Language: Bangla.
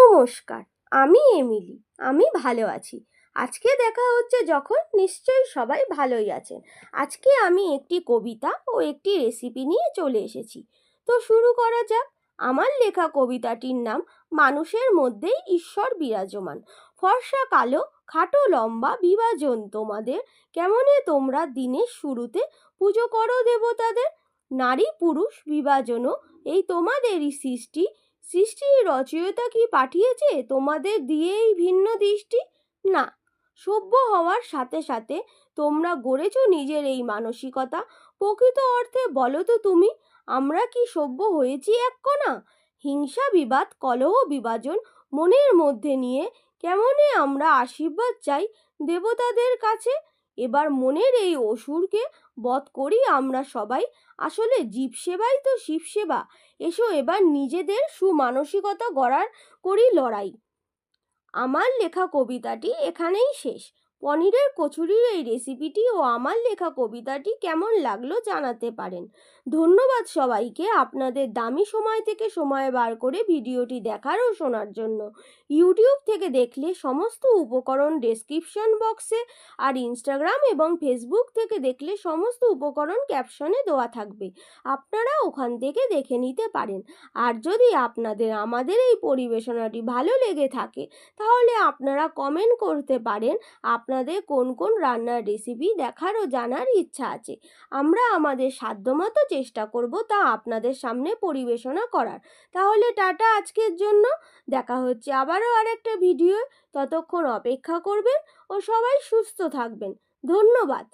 নমস্কার, আমি এমিলি। আমি ভালো আছি। আজকে দেখা হচ্ছে যখন, নিশ্চয়ই সবাই ভালোই আছেন। আজকে আমি একটি কবিতা ও একটি রেসিপি নিয়ে চলে এসেছি। তো শুরু করা যাক। আমার লেখা কবিতাটির নাম মানুষের মধ্যেই ঈশ্বর বিরাজমান। ফর্সা কালো খাটো লম্বা বিভাজন তোমাদের, কেমনে তোমরা দিনের শুরুতে পুজো করো দেবতাদের। নারী পুরুষ বিভাজনও এই তোমাদেরই সৃষ্টি। সৃষ্টির রচয়িতা কি পাঠিয়েছে তোমাদের দিয়ে এই ভিন্ন দৃষ্টি? না, সভ্য হওয়ার সাথে সাথে তোমরা গড়েছ নিজের এই মানসিকতা। প্রকৃত অর্থে বলো তো তুমি, আমরা কি সভ্য হয়েছি এক কণা? হিংসা বিবাদ কলহ বিভাজন মনের মধ্যে নিয়ে কেমনে আমরা আশীর্বাদ চাই দেবতাদের কাছে। এবার মনের এই অসুরকে বধ করি আমরা সবাই। আসলে জীব সেবাই তো শিব সেবা। এসো এবার নিজেদের সুমানসিকতা গড়ার করি লড়াই। আমার লেখা কবিতাটি এখানেই শেষ। পনিরের কচুরির এই রেসিপিটি ও আমার লেখা কবিতাটি কেমন লাগলো জানাতে পারেন। ধন্যবাদ সবাইকে আপনাদের দামি সময় থেকে সময় বার করে ভিডিওটি দেখার ও শোনার জন্য। ইউটিউব থেকে দেখলে সমস্ত উপকরণ ডেসক্রিপশন বক্সে, আর ইনস্টাগ্রাম এবং ফেসবুক থেকে দেখলে সমস্ত উপকরণ ক্যাপশনে দেওয়া থাকবে। আপনারা ওখান থেকে দেখে নিতে পারেন। আর যদি আপনাদের আমাদের এই পরিবেশনাটি ভালো লেগে থাকে, তাহলে আপনারা কমেন্ট করতে পারেন আপনাদের কোন কোন রান্নার রেসিপি দেখার ও জানার ইচ্ছা আছে। আমরা আমাদের সাধ্যমতো চেষ্টা করব তা আপনাদের সামনে পরিবেশনা করার। তাহলে টাটা আজকের জন্য। দেখা হচ্ছে আবারও আরেকটা ভিডিও। ততক্ষণ অপেক্ষা করবেন ও সবাই সুস্থ থাকবেন। ধন্যবাদ।